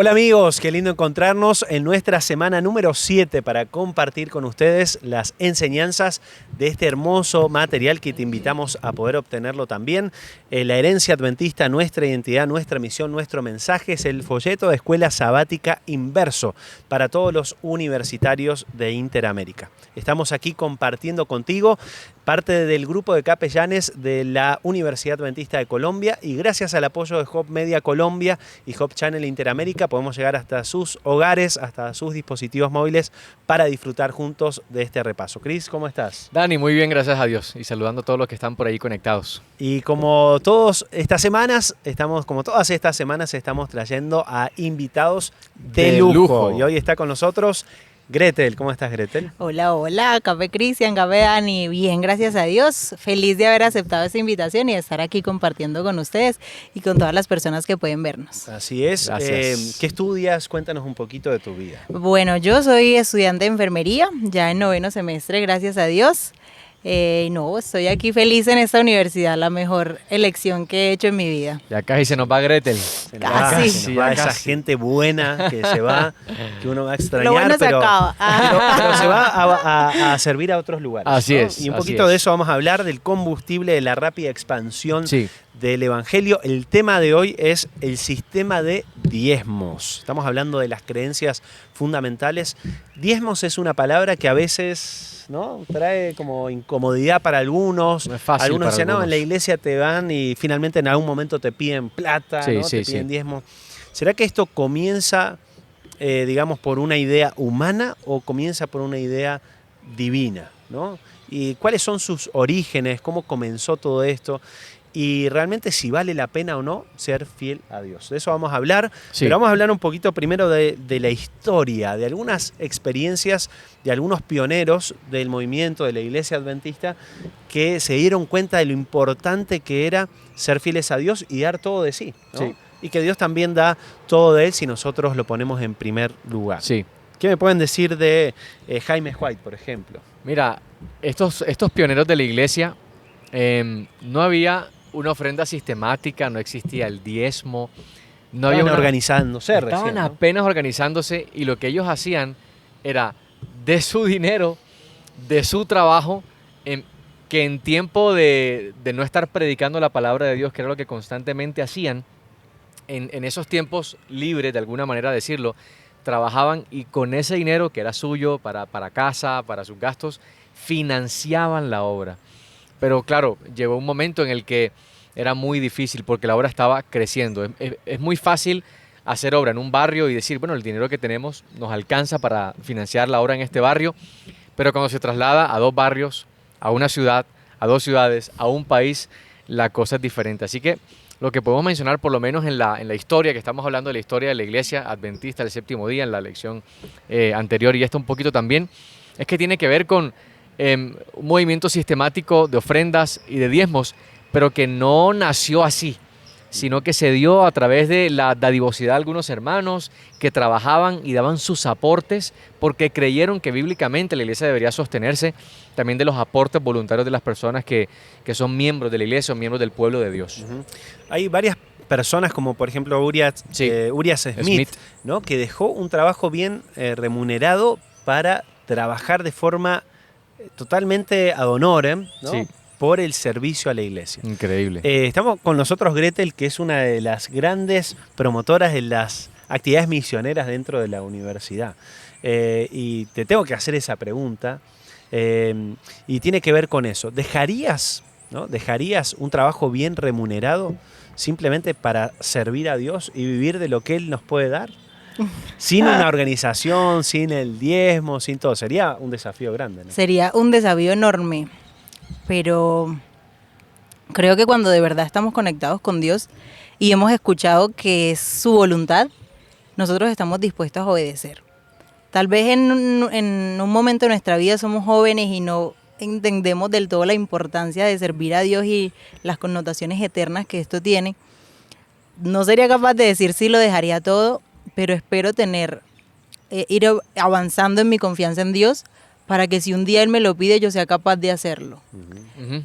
Hola amigos, qué lindo encontrarnos en nuestra semana número 7 para compartir con ustedes las enseñanzas de este hermoso material que te invitamos a poder obtenerlo también. La herencia adventista, nuestra identidad, nuestra misión, nuestro mensaje es el folleto de Escuela Sabática Inverso para todos los universitarios de Interamérica. Estamos aquí compartiendo contigo parte del grupo de capellanes de la Universidad Adventista de Colombia y gracias al apoyo de Hope Media Colombia y Hope Channel Interamérica podemos llegar hasta sus hogares, hasta sus dispositivos móviles para disfrutar juntos de este repaso. Cris, ¿cómo estás? Dani, muy bien, gracias a Dios y saludando a todos los que están por ahí conectados. Y como todas estas semanas estamos trayendo a invitados de lujo. Y hoy está con nosotros Gretel. ¿Cómo estás, Gretel? Hola, hola, Café Cristian, Café Dani. Bien, gracias a Dios. Feliz de haber aceptado esta invitación y de estar aquí compartiendo con ustedes y con todas las personas que pueden vernos. Así es. ¿Qué estudias? Cuéntanos un poquito de tu vida. Bueno, yo soy estudiante de enfermería, ya en 9º semestre, gracias a Dios. Estoy aquí feliz en esta universidad, la mejor elección que he hecho en mi vida. Ya casi se nos va Gretel. Se nos va esa gente buena que se va, que uno va a extrañar, Lo bueno pero se acaba. pero se va a servir a otros lugares. Así ¿no? es. Y un poquito de eso vamos a hablar, del combustible, de la rápida expansión del Evangelio. El tema de hoy es el sistema de diezmos. Estamos hablando de las creencias fundamentales. Diezmos es una palabra que a veces, ¿no?, trae como incomodidad para algunos. No es fácil. Algunos para dicen, algunos. no, en la iglesia te van y finalmente en algún momento te piden plata, ¿no? Te piden diezmo. ¿Será que esto comienza, digamos, por una idea humana o comienza por una idea divina, ¿no? ¿Y cuáles son sus orígenes? ¿Cómo comenzó todo esto? Y realmente si vale la pena o no ser fiel a Dios. De eso vamos a hablar, pero vamos a hablar un poquito primero de la historia, de algunas experiencias de algunos pioneros del movimiento de la Iglesia Adventista que se dieron cuenta de lo importante que era ser fieles a Dios y dar todo de sí, ¿no? Sí. Y que Dios también da todo de Él si nosotros lo ponemos en primer lugar. Sí. ¿Qué me pueden decir de Jaime White, por ejemplo? Mira, estos pioneros de la iglesia, no había una ofrenda sistemática, no existía el diezmo, no había organizándose recién, estaban ¿no? apenas organizándose y lo que ellos hacían era de su dinero, de su trabajo, que en tiempo de no estar predicando la palabra de Dios, que era lo que constantemente hacían, en esos tiempos libres, de alguna manera decirlo, trabajaban y con ese dinero que era suyo para casa, para sus gastos, financiaban la obra. Pero claro, llegó un momento en el que era muy difícil porque la obra estaba creciendo. Es muy fácil hacer obra en un barrio y decir, bueno, el dinero que tenemos nos alcanza para financiar la obra en este barrio, pero cuando se traslada a 2 barrios, a una ciudad, a 2 ciudades, a un país, la cosa es diferente. Así que lo que podemos mencionar, por lo menos en la historia, que estamos hablando de la historia de la Iglesia Adventista del Séptimo Día, en la lección anterior y esta un poquito también, es que tiene que ver con un movimiento sistemático de ofrendas y de diezmos, pero que no nació así, sino que se dio a través de la dadivosidad de algunos hermanos que trabajaban y daban sus aportes porque creyeron que bíblicamente la iglesia debería sostenerse también de los aportes voluntarios de las personas que son miembros de la iglesia o miembros del pueblo de Dios. Hay varias personas como por ejemplo Urias Smith, ¿no?, que dejó un trabajo bien remunerado para trabajar de forma totalmente ad honorem, ¿no?, por el servicio a la iglesia. Increíble. Estamos con nosotros Gretel, que es una de las grandes promotoras de las actividades misioneras dentro de la universidad. Y te tengo que hacer esa pregunta, y tiene que ver con eso. ¿Dejarías un trabajo bien remunerado simplemente para servir a Dios y vivir de lo que Él nos puede dar? Sin una organización, sin el diezmo, sin todo. Sería un desafío grande, ¿no? Sería un desafío enorme, pero creo que cuando de verdad estamos conectados con Dios y hemos escuchado que es su voluntad, nosotros estamos dispuestos a obedecer. Tal vez en un momento de nuestra vida somos jóvenes y no entendemos del todo la importancia de servir a Dios y las connotaciones eternas que esto tiene. No sería capaz de decir si lo dejaría todo, pero espero ir avanzando en mi confianza en Dios para que si un día Él me lo pide, yo sea capaz de hacerlo.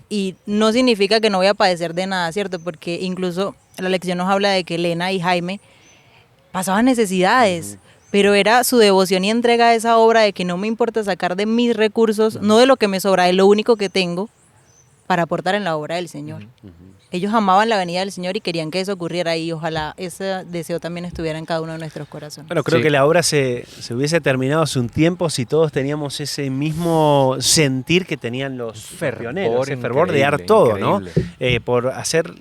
Y no significa que no voy a padecer de nada, ¿cierto? Porque incluso la lección nos habla de que Elena y Jaime pasaban necesidades, pero era su devoción y entrega a esa obra de que no me importa sacar de mis recursos, no de lo que me sobra, de lo único que tengo, para aportar en la obra del Señor. Ellos amaban la venida del Señor y querían que eso ocurriera y ojalá ese deseo también estuviera en cada uno de nuestros corazones. Bueno, creo que la obra se hubiese terminado hace un tiempo si todos teníamos ese mismo sentir que tenían los pioneros, ese fervor de dar todo, ¿no? Por hacer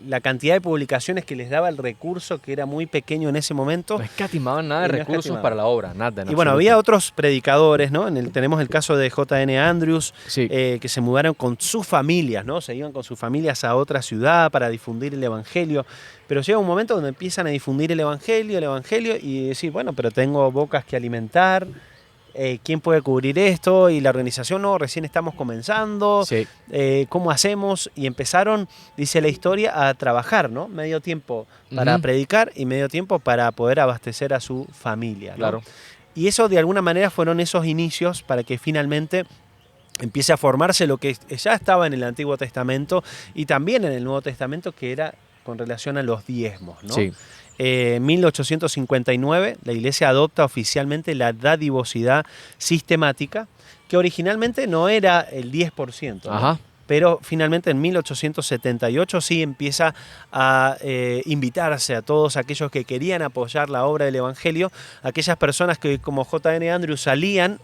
la cantidad de publicaciones que les daba el recurso, que era muy pequeño en ese momento. No escatimaban nada de recursos para la obra, nada. Y bueno, había otros predicadores, ¿no? Tenemos el caso de J.N. Andrews, que se mudaron con sus familias, ¿no? Se iban con sus familias a otra ciudad para difundir el Evangelio. Pero llega un momento donde empiezan a difundir el Evangelio y decir, bueno, pero tengo bocas que alimentar. ¿Quién puede cubrir esto? Y la organización, no, recién estamos comenzando, ¿cómo hacemos? Y empezaron, dice la historia, a trabajar, ¿no? Medio tiempo para predicar y medio tiempo para poder abastecer a su familia, ¿no? Claro. Y eso de alguna manera fueron esos inicios para que finalmente empiece a formarse lo que ya estaba en el Antiguo Testamento y también en el Nuevo Testamento, que era con relación a los diezmos, ¿no? Sí. En 1859 la Iglesia adopta oficialmente la dadivosidad sistemática, que originalmente no era el 10%, ¿no? Ajá. Pero finalmente en 1878 sí empieza a invitarse a todos aquellos que querían apoyar la obra del Evangelio, aquellas personas que como J.N. Andrews salían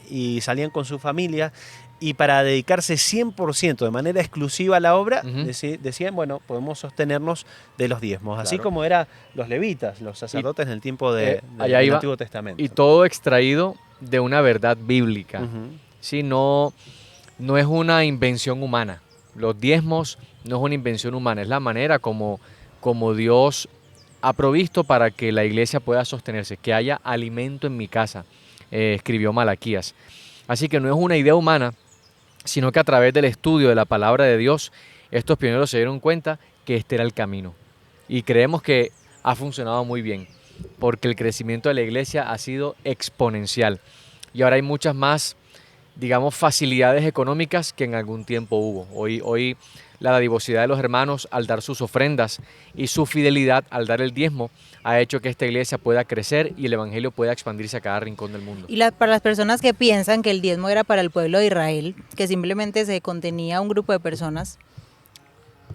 con su familia y para dedicarse 100% de manera exclusiva a la obra, decían, bueno, podemos sostenernos de los diezmos, así como eran los levitas, los sacerdotes en el tiempo del Antiguo Testamento. Y todo extraído de una verdad bíblica. ¿Sí? No es una invención humana. Los diezmos no es una invención humana, es la manera como Dios ha provisto para que la iglesia pueda sostenerse, que haya alimento en mi casa, escribió Malaquías. Así que no es una idea humana, sino que a través del estudio de la palabra de Dios, estos pioneros se dieron cuenta que este era el camino. Y creemos que ha funcionado muy bien, porque el crecimiento de la iglesia ha sido exponencial. Y ahora hay muchas más, digamos, facilidades económicas que en algún tiempo hubo. Hoy la dadivosidad de los hermanos al dar sus ofrendas y su fidelidad al dar el diezmo ha hecho que esta iglesia pueda crecer y el evangelio pueda expandirse a cada rincón del mundo. Y para las personas que piensan que el diezmo era para el pueblo de Israel, que simplemente se contenía a un grupo de personas,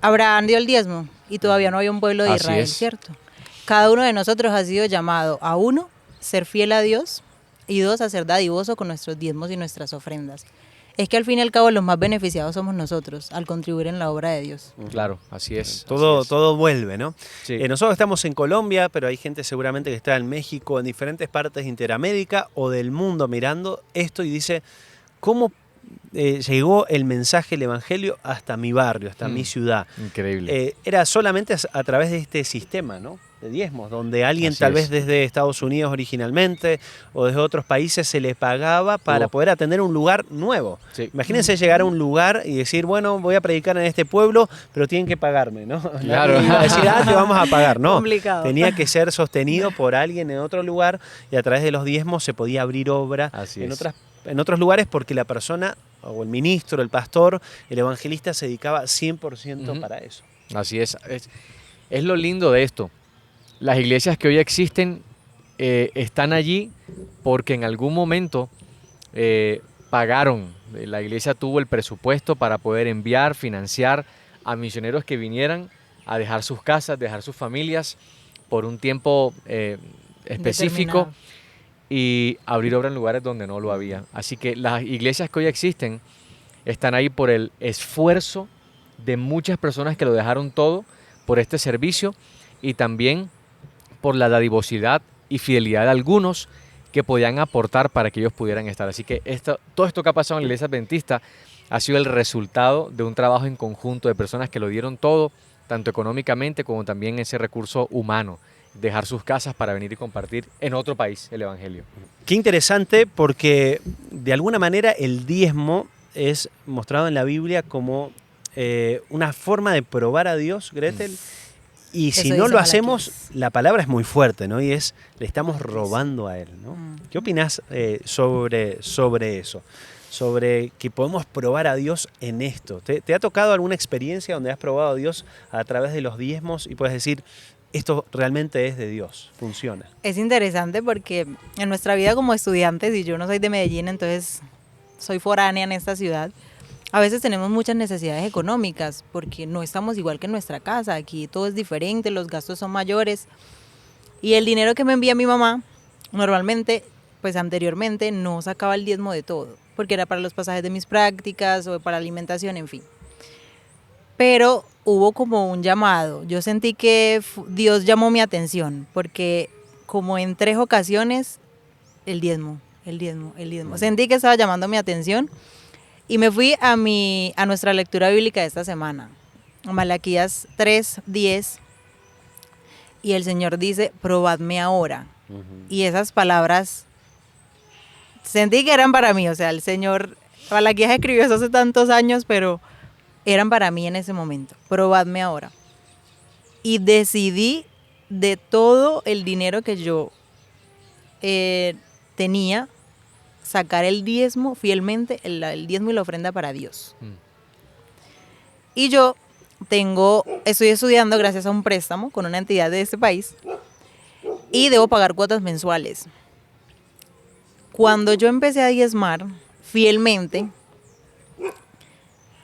Abraham dio el diezmo y todavía no había un pueblo de Israel, ¿cierto? Cada uno de nosotros ha sido llamado a uno, ser fiel a Dios, y dos, a ser dadivoso con nuestros diezmos y nuestras ofrendas. Es que al fin y al cabo los más beneficiados somos nosotros al contribuir en la obra de Dios. Claro, así es. Todo vuelve, ¿no? Sí. Nosotros estamos en Colombia, pero hay gente seguramente que está en México, en diferentes partes de Interamérica o del mundo mirando esto y dice, ¿cómo llegó el mensaje, el evangelio hasta mi barrio, hasta mi ciudad? Increíble. Era solamente a través de este sistema, ¿no?, de diezmos, donde alguien tal vez desde Estados Unidos originalmente o desde otros países se le pagaba para poder atender un lugar nuevo. Sí. Imagínense llegar a un lugar y decir, bueno, voy a predicar en este pueblo, pero tienen que pagarme, ¿no? Claro. Y decir, te vamos a pagar, no. Complicado. Tenía que ser sostenido por alguien en otro lugar y a través de los diezmos se podía abrir obra en otros lugares porque la persona o el ministro, el pastor, el evangelista se dedicaba 100% para eso. Así es. Es lo lindo de esto. Las iglesias que hoy existen están allí porque en algún momento pagaron. La iglesia tuvo el presupuesto para poder enviar, financiar a misioneros que vinieran a dejar sus casas, dejar sus familias por un tiempo específico y abrir obra en lugares donde no lo había. Así que las iglesias que hoy existen están ahí por el esfuerzo de muchas personas que lo dejaron todo por este servicio y también por la dadivosidad y fidelidad de algunos que podían aportar para que ellos pudieran estar. Así que todo esto que ha pasado en la iglesia adventista ha sido el resultado de un trabajo en conjunto de personas que lo dieron todo, tanto económicamente como también ese recurso humano, dejar sus casas para venir y compartir en otro país el evangelio. Qué interesante, porque de alguna manera el diezmo es mostrado en la Biblia como una forma de probar a Dios, Gretel. Y si no lo hacemos, la palabra es muy fuerte, ¿no? Y le estamos robando a Él, ¿no? ¿Qué opinas sobre eso? Sobre que podemos probar a Dios en esto. ¿Te ha tocado alguna experiencia donde has probado a Dios a través de los diezmos y puedes decir, esto realmente es de Dios, funciona. Es interesante porque en nuestra vida como estudiantes, y yo no soy de Medellín, entonces soy foránea en esta ciudad, a veces tenemos muchas necesidades económicas porque no estamos igual que en nuestra casa, aquí todo es diferente, los gastos son mayores y el dinero que me envía mi mamá, normalmente, pues anteriormente no sacaba el diezmo de todo, porque era para los pasajes de mis prácticas o para alimentación, en fin. Pero hubo como un llamado, yo sentí que Dios llamó mi atención, porque como en 3 ocasiones, el diezmo. Sentí que estaba llamando mi atención. Y me fui a nuestra lectura bíblica de esta semana, Malaquías 3:10, y el Señor dice, probadme ahora. Y esas palabras sentí que eran para mí, o sea, el Señor, Malaquías escribió eso hace tantos años, pero eran para mí en ese momento, probadme ahora. Y decidí de todo el dinero que yo tenía, sacar el diezmo fielmente, el diezmo y la ofrenda para Dios. Y yo estoy estudiando gracias a un préstamo con una entidad de este país y debo pagar cuotas mensuales. Cuando yo empecé a diezmar fielmente,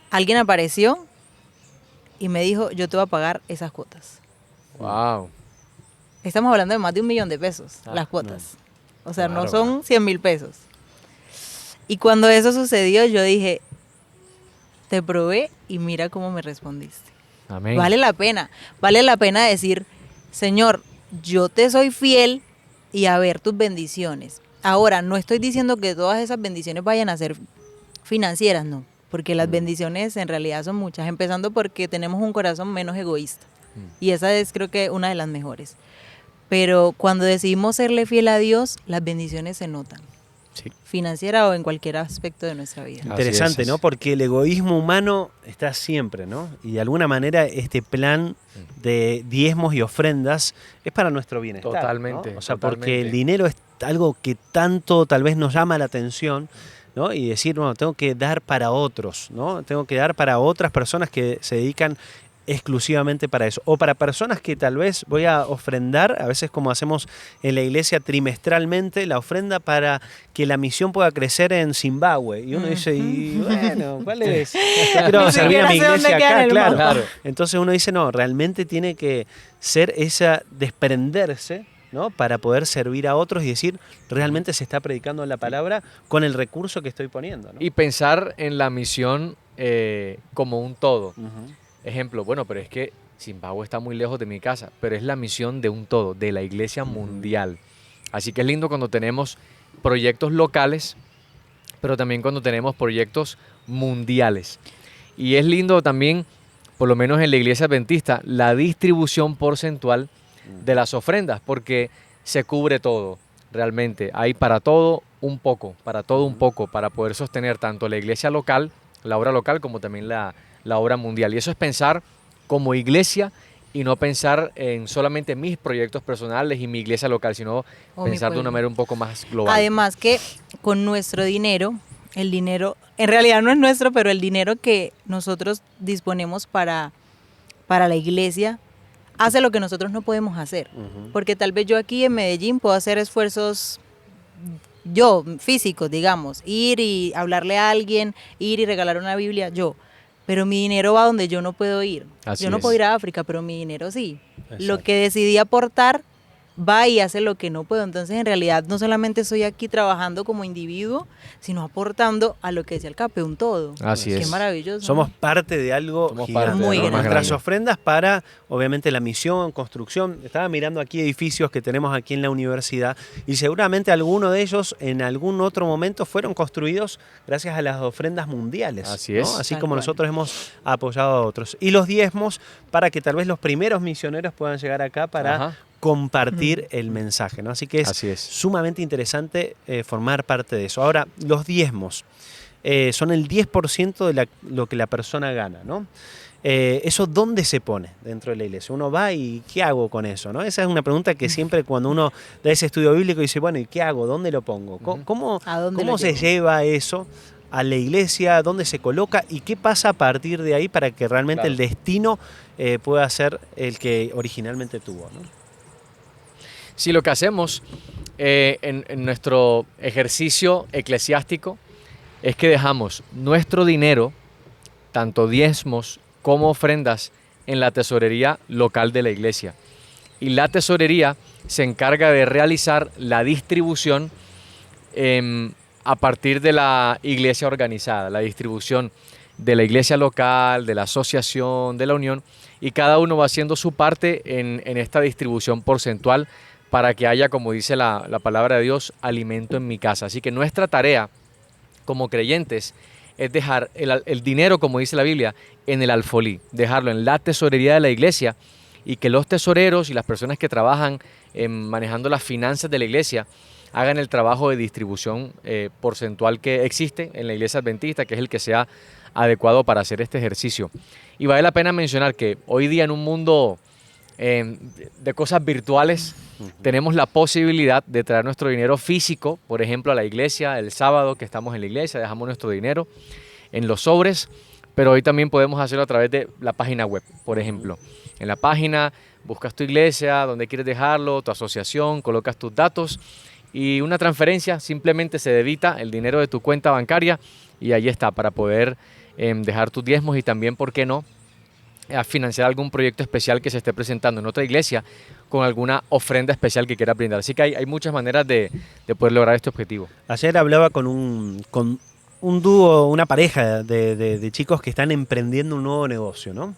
alguien apareció y me dijo, yo te voy a pagar esas cuotas. Wow. Estamos hablando de más de 1 millón de pesos, las cuotas. O sea, Claro, no son 100,000 pesos. Y cuando eso sucedió, yo dije, te probé y mira cómo me respondiste. Amén. Vale la pena decir, Señor, yo te soy fiel y a ver tus bendiciones. Ahora, no estoy diciendo que todas esas bendiciones vayan a ser financieras, no, porque las bendiciones en realidad son muchas, empezando porque tenemos un corazón menos egoísta. Y esa es, creo que, una de las mejores. Pero cuando decidimos serle fiel a Dios, las bendiciones se notan. Sí. Financiera o en cualquier aspecto de nuestra vida. Interesante, ¿no? Porque el egoísmo humano está siempre, ¿no? Y de alguna manera este plan de diezmos y ofrendas es para nuestro bienestar. Totalmente, ¿no? O sea, totalmente. porque el dinero es algo que tanto tal vez nos llama la atención, ¿no? Y decir, no, tengo que dar para otros, ¿no? Tengo que dar para otras personas que se dedican exclusivamente para eso. O para personas que tal vez voy a ofrendar, a veces como hacemos en la iglesia trimestralmente, la ofrenda para que la misión pueda crecer en Zimbabue. Y uno dice, y bueno, ¿cuál es? Quiero Ni servir a mi siquiera sé dónde iglesia queda en acá, el claro. mapa. Entonces uno dice, no, realmente tiene que ser esa, desprenderse, ¿no? Para poder servir a otros y decir, realmente se está predicando la palabra con el recurso que estoy poniendo, ¿no? Y pensar en la misión como un todo. Ujú. Ejemplo, bueno, pero es que Zimbabue está muy lejos de mi casa, pero es la misión de un todo, de la iglesia mundial. Así que es lindo cuando tenemos proyectos locales, pero también cuando tenemos proyectos mundiales. Y es lindo también, por lo menos en la iglesia adventista, la distribución porcentual de las ofrendas, porque se cubre todo, realmente. Hay para todo un poco, para poder sostener tanto la iglesia local, la obra local, como también la obra mundial. Y eso es pensar como iglesia y no pensar en solamente mis proyectos personales y mi iglesia local, sino O mi pensar de una pueblo. manera un poco más global. Además que con nuestro dinero, el dinero, en realidad no es nuestro, pero el dinero que nosotros disponemos para la iglesia, hace lo que nosotros no podemos hacer. Porque tal vez yo aquí en Medellín puedo hacer esfuerzos físicos, digamos, ir y hablarle a alguien, ir y regalar una Biblia, pero mi dinero va donde yo no puedo ir. Así Yo no es. puedo ir a África, pero mi dinero sí. Exacto. Lo que decidí aportar va y hace lo que no puedo. Entonces, en realidad, no solamente estoy aquí trabajando como individuo, sino aportando a lo que decía el Cape, un todo. Así Qué es. maravilloso. Somos parte de algo Somos gigante, parte de ¿no? algo más Nuestras grande. ofrendas para, obviamente, la misión, construcción. Estaba mirando aquí edificios que tenemos aquí en la universidad y seguramente algunos de ellos en algún otro momento fueron construidos gracias a las ofrendas mundiales. Así ¿no? es. Así Tal como cual. nosotros hemos apoyado a otros. Y los diezmos para que tal vez los primeros misioneros puedan llegar acá para Ajá. compartir el mensaje, ¿no? Así que Así es. sumamente interesante formar parte de eso. Ahora, los diezmos son el 10% de lo que la persona gana, ¿no? ¿Eso dónde se pone dentro de la iglesia? Uno va y ¿qué hago con eso? ¿no? Esa es una pregunta que siempre cuando uno da ese estudio bíblico dice, bueno, ¿y qué hago? ¿Dónde lo pongo? ¿Cómo ¿A dónde lo se llevo? lleva eso a la iglesia, dónde se coloca y qué pasa a partir de ahí para que realmente Claro. el destino pueda ser el que originalmente tuvo, ¿no? Sí, lo que hacemos en nuestro ejercicio eclesiástico es que dejamos nuestro dinero, tanto diezmos como ofrendas, en la tesorería local de la iglesia. Y la tesorería se encarga de realizar la distribución a partir de la iglesia organizada, la distribución de la iglesia local, de la asociación, de la unión, y cada uno va haciendo su parte en esta distribución porcentual para que haya, como dice la palabra de Dios, alimento en mi casa. Así que nuestra tarea como creyentes es dejar el dinero, como dice la Biblia, en el alfolí, dejarlo en la tesorería de la iglesia, y que los tesoreros y las personas que trabajan manejando las finanzas de la iglesia hagan el trabajo de distribución porcentual que existe en la iglesia adventista, que es el que sea adecuado para hacer este ejercicio. Y vale la pena mencionar que hoy día en un mundo de cosas virtuales, tenemos la posibilidad de traer nuestro dinero físico, por ejemplo, a la iglesia el sábado que estamos en la iglesia, dejamos nuestro dinero en los sobres, pero hoy también podemos hacerlo a través de la página web, por ejemplo. En la página buscas tu iglesia, donde quieres dejarlo, tu asociación, colocas tus datos y una transferencia, simplemente se debita el dinero de tu cuenta bancaria y ahí está, para poder dejar tus diezmos y también, ¿por qué no?, a financiar algún proyecto especial que se esté presentando en otra iglesia con alguna ofrenda especial que quiera brindar. Así que hay muchas maneras de poder lograr este objetivo. Ayer hablaba con un dúo, una pareja de chicos que están emprendiendo un nuevo negocio, ¿no?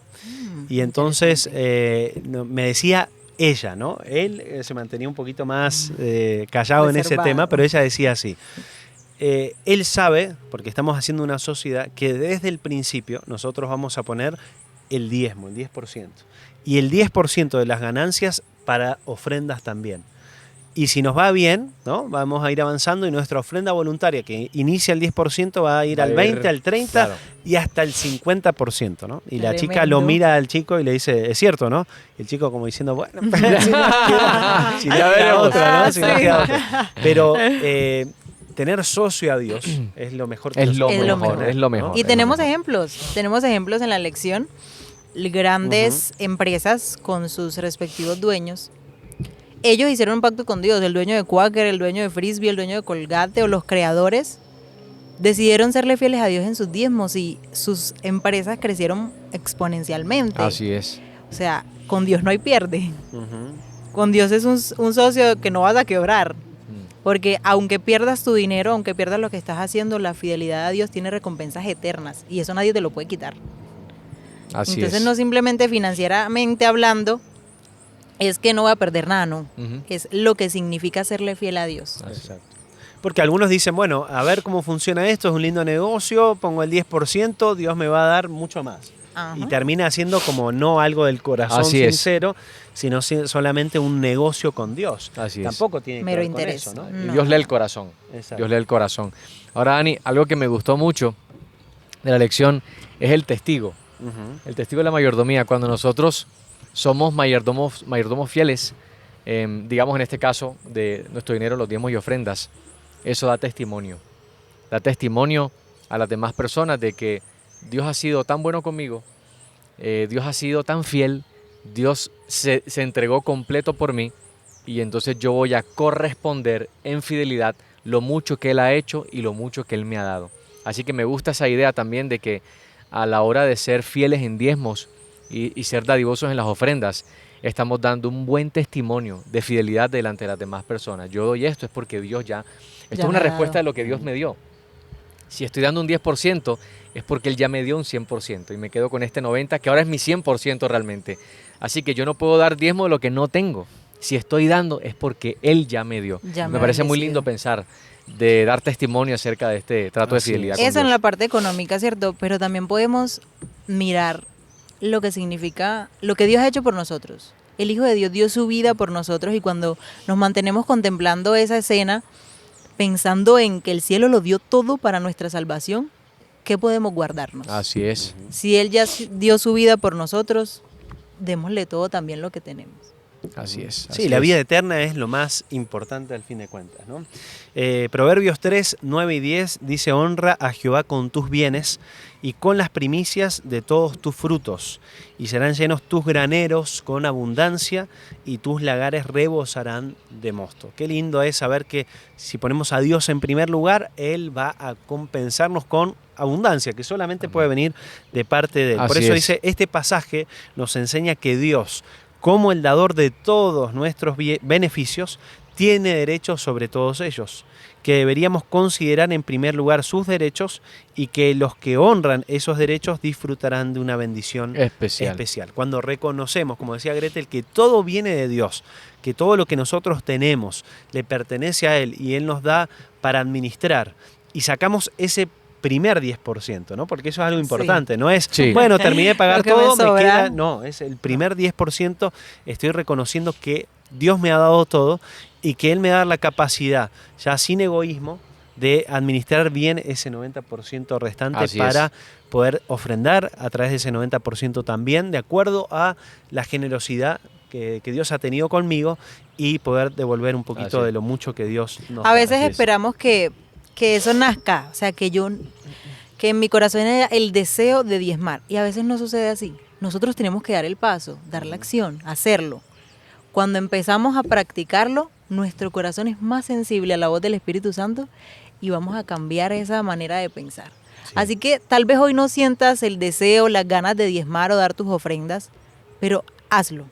Y entonces me decía ella, ¿no? Él se mantenía un poquito más callado en ese Reservado. tema, pero ella decía así. Él sabe, porque estamos haciendo una sociedad, que desde el principio nosotros vamos a poner el diezmo, el 10%. Y el 10% de las ganancias para ofrendas también. Y si nos va bien, ¿no?, vamos a ir avanzando y nuestra ofrenda voluntaria, que inicia el 10%, va a ir al 20%, al 30% claro, y hasta el 50%, ¿no? Y la chica Tremendo. lo mira al chico y le dice, es cierto, ¿no? Y el chico como diciendo, bueno, si no Ya queda veremos. otra, ¿no? Si no Sí. queda otra. Pero tener socio a Dios es lo mejor que Es lo nosotros mejor, podemos tener, es lo ¿no? mejor. Y Es tenemos lo tenemos ejemplos en la lección, grandes empresas con sus respectivos dueños. Ellos hicieron un pacto con Dios, el dueño de Quaker, el dueño de Frisbee, el dueño de Colgate o los creadores decidieron serle fieles a Dios en sus diezmos y sus empresas crecieron exponencialmente. Así es. O sea, con Dios no hay pierde. Ujú. Con Dios es un socio que no vas a quebrar. Porque aunque pierdas tu dinero, aunque pierdas lo que estás haciendo, la fidelidad a Dios tiene recompensas eternas y eso nadie te lo puede quitar. Así Entonces es. no simplemente financieramente hablando es que no voy a perder nada, no. Ujú. Es lo que significa serle fiel a Dios. Exacto. Porque algunos dicen, bueno, a ver cómo funciona esto, es un lindo negocio, pongo el 10%, Dios me va a dar mucho más. Ajá. Y termina siendo como no algo del corazón Así es. sincero, sino solamente un negocio con Dios. Así es. Tampoco tiene que Mero ver interés. con eso, ¿no? No. Dios lee el corazón. Exacto. Dios lee el corazón. Ahora, Dani, algo que me gustó mucho de la lección es el testigo. Ujú. El testigo de la mayordomía. Cuando nosotros somos mayordomos fieles, digamos en este caso de nuestro dinero, los diezmos y ofrendas, eso da testimonio. Da testimonio a las demás personas de que Dios ha sido tan bueno conmigo, Dios ha sido tan fiel, Dios se entregó completo por mí y entonces yo voy a corresponder en fidelidad lo mucho que Él ha hecho y lo mucho que Él me ha dado. Así que me gusta esa idea también de que a la hora de ser fieles en diezmos y ser dadivosos en las ofrendas, estamos dando un buen testimonio de fidelidad delante de las demás personas. Yo doy esto es porque Dios ya... Esto Ya es una me ha respuesta dado. de lo que Dios me dio. Si estoy dando un 10%, es porque Él ya me dio un 100% y me quedo con este 90%, que ahora es mi 100% realmente. Así que yo no puedo dar diezmo de lo que no tengo. Si estoy dando es porque Él ya me dio. Ya me me ha parece muy bendecido. lindo pensar de dar testimonio acerca de este trato Así de fidelidad. es. con Eso en Dios. la parte económica, ¿cierto? Pero también podemos mirar lo que significa, lo que Dios ha hecho por nosotros. El Hijo de Dios dio su vida por nosotros y cuando nos mantenemos contemplando esa escena, pensando en que el cielo lo dio todo para nuestra salvación, ¿qué podemos guardarnos? Así es. Si Él ya dio su vida por nosotros, démosle todo también lo que tenemos. Así es. Sí, así la es. vida eterna es lo más importante al fin de cuentas, ¿no? Proverbios 3, 9 y 10 dice: honra a Jehová con tus bienes y con las primicias de todos tus frutos, y serán llenos tus graneros con abundancia, y tus lagares rebosarán de mosto. Qué lindo es saber que si ponemos a Dios en primer lugar, Él va a compensarnos con abundancia, que solamente puede venir de parte de Él. Por Así eso es. dice, este pasaje nos enseña que Dios, como el dador de todos nuestros beneficios, tiene derechos sobre todos ellos, que deberíamos considerar en primer lugar sus derechos, y que los que honran esos derechos disfrutarán de una bendición especial. Cuando reconocemos, como decía Gretel, que todo viene de Dios, que todo lo que nosotros tenemos le pertenece a Él y Él nos da para administrar, y sacamos ese primer 10%, ¿no? Porque eso es algo importante, no es, Sí. bueno, terminé de pagar Lo que todo, me me sobra. queda, no, es el primer 10%, estoy reconociendo que Dios me ha dado todo y que Él me da la capacidad, ya sin egoísmo, de administrar bien ese 90% restante Así para es. poder ofrendar a través de ese 90% también, de acuerdo a la generosidad que Dios ha tenido conmigo, y poder devolver un Así poquito es. de lo mucho que Dios nos A da. veces así es. esperamos que eso nazca, o sea, que en mi corazón haya el deseo de diezmar, y a veces no sucede así. Nosotros tenemos que dar el paso, dar la acción, hacerlo. Cuando empezamos a practicarlo, nuestro corazón es más sensible a la voz del Espíritu Santo y vamos a cambiar esa manera de pensar. Sí. Así que tal vez hoy no sientas el deseo, las ganas de diezmar o dar tus ofrendas, pero hazlo.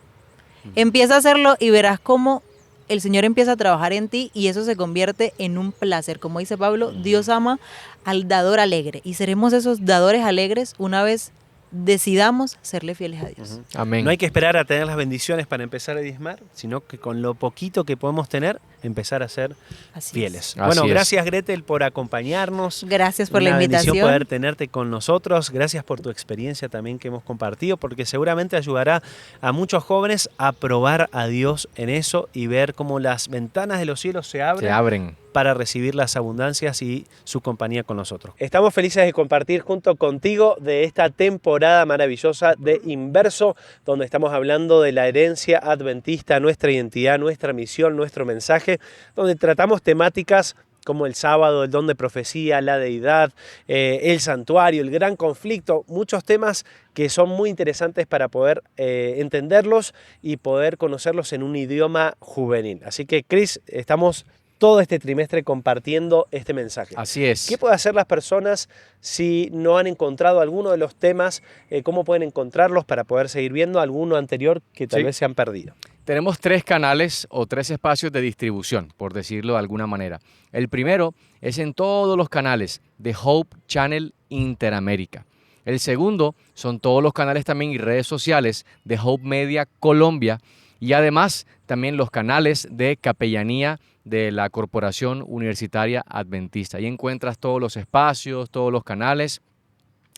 Empieza a hacerlo y verás cómo el Señor empieza a trabajar en ti, y eso se convierte en un placer. Como dice Pablo, Dios ama al dador alegre, y seremos esos dadores alegres una vez decidamos serle fieles a Dios. Amén. No hay que esperar a tener las bendiciones para empezar a diezmar, sino que con lo poquito que podemos tener, empezar a ser Así fieles. es. Bueno, Así es. gracias Gretel por acompañarnos. Gracias por la Una invitación. bendición poder tenerte con nosotros. Gracias por tu experiencia también que hemos compartido, porque seguramente ayudará a muchos jóvenes a probar a Dios en eso y ver cómo las ventanas de los cielos se abren para recibir las abundancias y su compañía con nosotros. Estamos felices de compartir junto contigo de esta temporada maravillosa de Inverso, donde estamos hablando de la herencia adventista, nuestra identidad, nuestra misión, nuestro mensaje, donde tratamos temáticas como el sábado, el don de profecía, la deidad, el santuario, el gran conflicto, muchos temas que son muy interesantes para poder entenderlos y poder conocerlos en un idioma juvenil. Así que, Chris, estamos todo este trimestre compartiendo este mensaje. Así es. ¿Qué pueden hacer las personas si no han encontrado alguno de los temas? ¿Cómo pueden encontrarlos para poder seguir viendo alguno anterior que tal Sí. vez se han perdido? Tenemos 3 canales o 3 espacios de distribución, por decirlo de alguna manera. El primero es en todos los canales de Hope Channel Interamérica. El segundo son todos los canales también y redes sociales de Hope Media Colombia, y además también los canales de capellanía de la Corporación Universitaria Adventista. Ahí encuentras todos los espacios, todos los canales,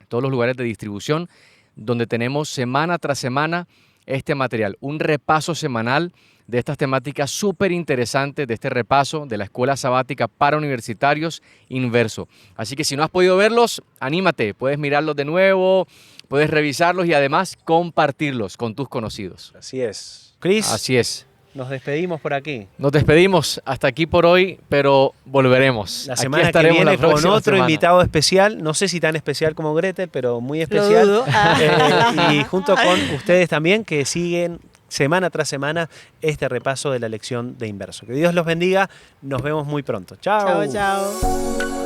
todos los lugares de distribución, donde tenemos semana tras semana este material, un repaso semanal de estas temáticas súper interesantes, de este repaso de la Escuela Sabática para Universitarios Inverso. Así que si no has podido verlos, anímate, puedes mirarlos de nuevo, puedes revisarlos y además compartirlos con tus conocidos. Así es. Chris, Así es. nos despedimos por aquí. Nos despedimos hasta aquí por hoy, pero volveremos. La Aquí semana que estaremos viene la con próxima otro semana. invitado especial, no sé si tan especial como Gretel, pero muy Lo especial. dudo. Y junto con ustedes también, que siguen semana tras semana este repaso de la lección de Inverso. Que Dios los bendiga, nos vemos muy pronto. Chao. Chao, chao.